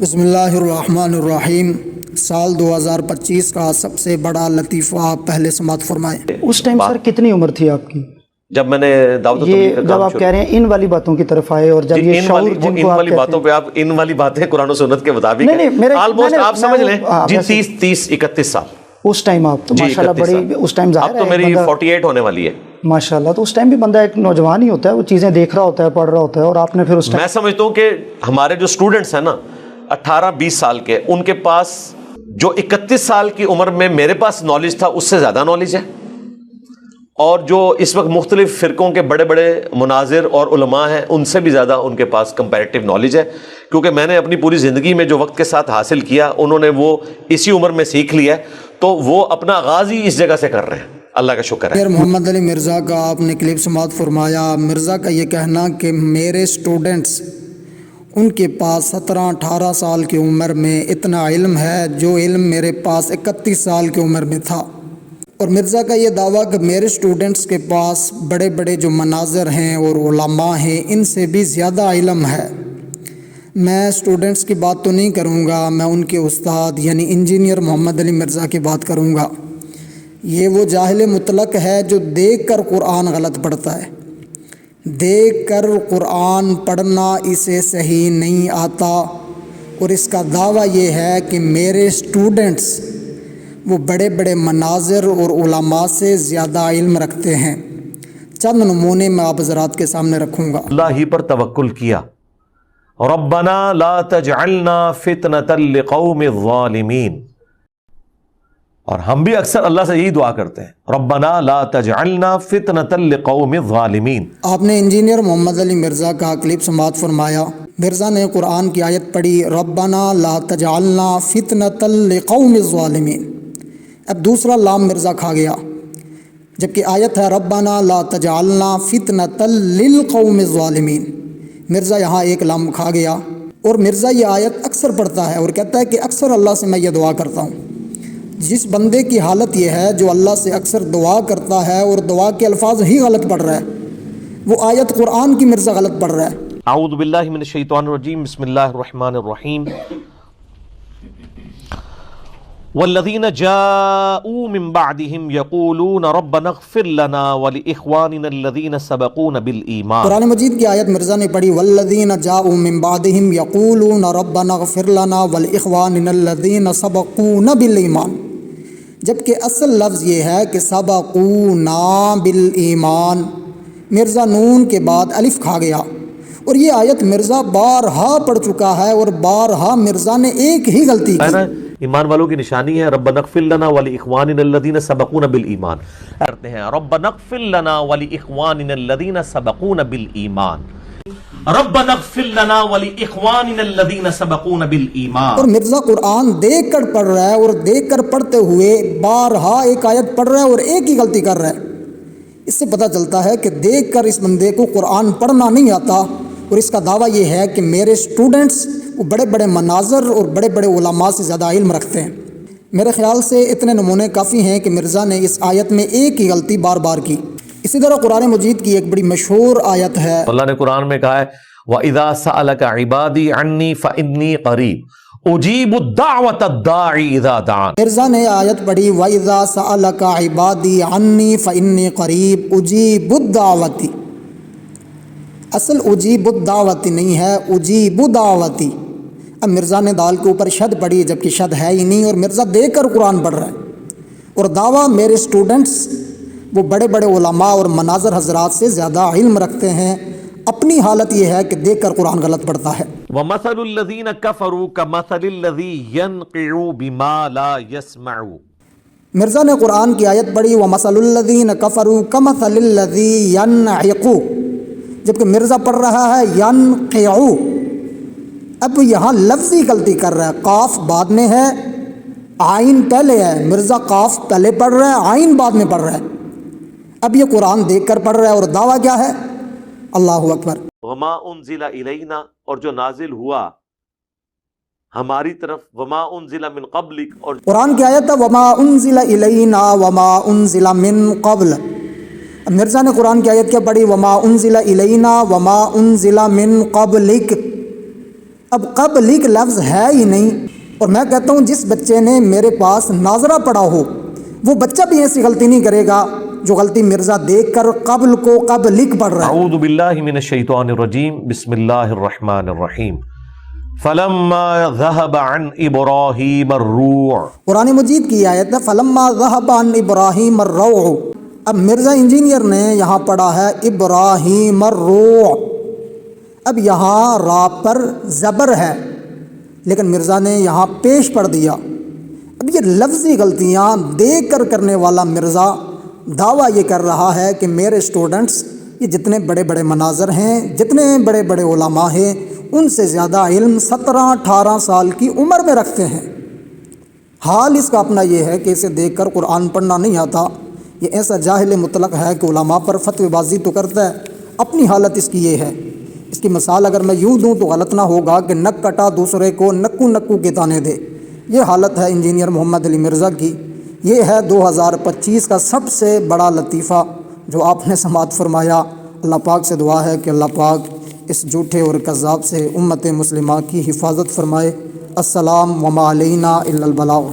بسم اللہ الرحمن الرحیم۔ سال 2025 کا سب سے بڑا لطیفہ پہلے سماعت فرمائیں۔ اس ٹائم سر کتنی عمر تھی آپ کی جب میں نے دعوت و یہ تبلیغ کا جب کام آپ شروع کہہ رہے ہیں ان والی باتوں کی طرف آئے اور جب یہ شعور جن ان کو آپ والی کہتے باتوں ہیں پہ آپ ان والی باتیں قرآن و سنت کے مطابق نہیں، نہیں، میرے- آلموسٹ میں نے- آپ سمجھ لیں ہاں، جی ویسے- 30 31 سال اس ٹائم آپ تو جی ماشاءاللہ 31 بڑی سال۔ اس ٹائم ظاہر اب تو ہے میری بندہ 48 ہونے والی ہے۔ ماشاءاللہ تو اس ٹائم بھی بندہ ایک نوجوان ہی ہوتا ہے، وہ چیزیں دیکھ رہا ہوتا ہے، پڑھ رہا ہوتا ہے، اور آپ نے پھر اس ٹائم میں سمجھتا ہوں کہ ہمارے جو اسٹوڈنٹس ہیں نا 18-20 سال کے، ان کے پاس جو 31 سال کی عمر میں میرے پاس نالج تھا اس سے زیادہ نالج ہے، اور جو اس وقت مختلف فرقوں کے بڑے بڑے مناظر اور علماء ہیں ان سے بھی زیادہ ان کے پاس کمپیریٹیو نالج ہے، کیونکہ میں نے اپنی پوری زندگی میں جو وقت کے ساتھ حاصل کیا انہوں نے وہ اسی عمر میں سیکھ لیا ہے، تو وہ اپنا آغاز ہی اس جگہ سے کر رہے ہیں۔ اللہ کا شکر ہے۔ پھر محمد علی مرزا کا آپ نے کلپ سماعت فرمایا۔ مرزا کا یہ کہنا کہ میرے سٹوڈنٹس ان کے پاس 17-18 سال کی عمر میں اتنا علم ہے جو علم میرے پاس 31 سال کی عمر میں تھا، اور مرزا کا یہ دعویٰ کہ میرے سٹوڈنٹس کے پاس بڑے بڑے جو مناظر ہیں اور علماء ہیں ان سے بھی زیادہ علم ہے۔ میں سٹوڈنٹس کی بات تو نہیں کروں گا، میں ان کے استاد یعنی انجینئر محمد علی مرزا کی بات کروں گا۔ یہ وہ جاہل مطلق ہے جو دیکھ کر قرآن غلط پڑھتا ہے، دیکھ کر قرآن پڑھنا اسے صحیح نہیں آتا، اور اس کا دعویٰ یہ ہے کہ میرے سٹوڈنٹس وہ بڑے بڑے مناظر اور علماء سے زیادہ علم رکھتے ہیں۔ چند نمونے میں آپ حضرات کے سامنے رکھوں گا۔ اللہ ہی پر توکل کیا، ربنا لا تجعلنا فتنة لقوم الظالمین، اور ہم بھی اکثر اللہ سے یہی دعا کرتے ہیں، ربنا لا تجعلنا فتنة لقوم الظالمین۔ آپ نے انجینئر محمد علی مرزا کا کلپ سماعت فرمایا۔ مرزا نے قرآن کی آیت پڑھی، ربنا لا تجعلنا فتنة لقوم الظالمین۔ اب دوسرا لام مرزا کھا گیا، جبکہ آیت ہے ربنا لا تجعلنا فتنة للقوم الظالمین۔ مرزا یہاں ایک لام کھا گیا، اور مرزا یہ آیت اکثر پڑھتا ہے اور کہتا ہے کہ اکثر اللہ سے میں یہ دعا کرتا ہوں۔ جس بندے کی حالت یہ ہے جو اللہ سے اکثر دعا کرتا ہے اور دعا کے الفاظ ہی غلط پڑھ رہا ہے، وہ آیت قرآن کی مرزا غلط پڑھ رہا ہے۔ اعوذ باللہ من الشیطان الرجیم، بسم اللہ الرحمن الرحیم۔ والذین جاءوا من بعدهم یقولون ربنا اغفر لنا ولإخواننا الذین سبقونا بالایمان۔ قرآن مجید کی آیت مرزا نے پڑھی، والذین جاءوا من بعدهم یقولون ربنا اغفر لنا ولإخواننا الذین سبقونا بالایمان، جبکہ اصل لفظ یہ ہے کہ سبقونا بالایمان۔ مرزا نون کے بعد الف کھا گیا، اور یہ آیت مرزا بارہا پڑھ چکا ہے، اور بارہا مرزا نے ایک ہی غلطی کی۔ ایمان والوں کی نشانی ہے ربنا اغفر لنا ولاخواننا الذین سبقونا بالایمان، کرتے ہیں ربنا اغفر لنا ولاخواننا الذین سبقونا بالایمان، ربنا اغفر لنا ولاخواننا الذین سبقونا بالایمان۔ اور مرزا قرآن دیکھ کر پڑھ رہا ہے، اور دیکھ کر پڑھتے ہوئے بارہا ایک آیت پڑھ رہا ہے اور ایک ہی غلطی کر رہا ہے۔ اس سے پتہ چلتا ہے کہ دیکھ کر اس بندے کو قرآن پڑھنا نہیں آتا، اور اس کا دعویٰ یہ ہے کہ میرے سٹوڈنٹس وہ بڑے بڑے مناظر اور بڑے بڑے علماء سے زیادہ علم رکھتے ہیں۔ میرے خیال سے اتنے نمونے کافی ہیں کہ مرزا نے اس آیت میں ایک ہی غلطی بار بار کی۔ اسی طرح قرآن مجید کی ایک بڑی مشہور آیت ہے، اللہ نے قرآن میں کہا ہے وَإِذَا سَأَلَكَ عِبَادِي عَنِّي فَإِنِّي قَرِيبٌ أُجِيبُ الدَّعْوَةَ الدَّاعِ إِذَا دَعَانِ۔ مرزا نے آیت پڑھی، وَإِذَا سَأَلَكَ عِبَادِي عَنِّي فَإِنِّي قَرِيبٌ أُجِيبُ الدَّعْوَةِ، اصل اجیب الدعوتی نہیں ہے، اجیب دعوتی۔ اب مرزا نے دال کے اوپر شد پڑھی، جبکہ شد ہے ہی نہیں، اور مرزا دیکھ کر قرآن پڑھ رہا ہے، اور دعویٰ میرے سٹوڈنٹس وہ بڑے بڑے علماء اور مناظر حضرات سے زیادہ علم رکھتے ہیں۔ اپنی حالت یہ ہے کہ دیکھ کر قرآن غلط پڑھتا ہے۔ وَمَثَلُ الَّذِينَ كَفَرُوا كَمَثَلِ الَّذِي يَنْقِعُ بِمَا لَا يَسْمَعُ۔ مرزا نے قرآن کی آیت پڑھی، وَمَثَلُ الَّذِينَ كَفَرُوا كَمَثَلِ الَّذِي يَنْعِقُ، جبکہ مرزا پڑھ رہا ہے ینقعو۔ اب یہاں لفظی غلطی کر رہا ہے، قاف بعد میں ہے، عین پہلے ہے۔ مرزا قاف پہلے پڑھ رہا ہے، عین بعد میں پڑھ رہا ہے۔ اب یہ قرآن دیکھ کر پڑھ رہا ہے، اور دعویٰ کیا ہے؟ اللہ اکبر۔ وما انزل الینا، اور جو نازل ہوا ہماری طرف، وما انزل من قبلک، اور قرآن کی آیت ہے وما انزل الینا وما انزل من قبل۔ اب مرزا نے قرآن کی آیت کیا پڑھی؟ وما انزل الینا وما انزل من قبلک۔ اب قبلک لفظ ہے ہی نہیں، اور میں کہتا ہوں جس بچے نے میرے پاس ناظرہ پڑھا ہو وہ بچہ بھی ایسی غلطی نہیں کرے گا جو غلطی مرزا دیکھ کر قبل کو قبلک پڑھ رہا ہے۔ اعوذ باللہ من الشیطان الرجیم، بسم اللہ الرحمن الرحیم۔ فلما ذهب عن ابراہیم الروع، قرآن مجید کی آیت ہے فلما ذهب عن ابراہیم الروع۔ اب مرزا انجینئر نے یہاں پڑھا ہے ابراہیم الروع، اب یہاں را پر زبر ہے لیکن مرزا نے یہاں پیش پڑھ دیا۔ اب یہ لفظی غلطیاں دیکھ کر کرنے والا مرزا دعویٰ یہ کر رہا ہے کہ میرے اسٹوڈنٹس یہ جتنے بڑے بڑے مناظر ہیں، جتنے بڑے بڑے علماء ہیں، ان سے زیادہ علم 17-18 سال کی عمر میں رکھتے ہیں۔ حال اس کا اپنا یہ ہے کہ اسے دیکھ کر قرآن پڑھنا نہیں آتا، یہ ایسا جاہل مطلق ہے کہ علماء پر فتوی بازی تو کرتا ہے، اپنی حالت اس کی یہ ہے۔ اس کی مثال اگر میں یوں دوں تو غلط نہ ہوگا کہ نک کٹا دوسرے کو نکو نکو کے تانے دے۔ یہ حالت ہے انجینئر محمد علی مرزا کی۔ یہ ہے 2025 کا سب سے بڑا لطیفہ جو آپ نے سماعت فرمایا۔ اللہ پاک سے دعا ہے کہ اللہ پاک اس جھوٹے اور کذاب سے امت مسلمہ کی حفاظت فرمائے۔ السلام وما علینا الا البلاغ۔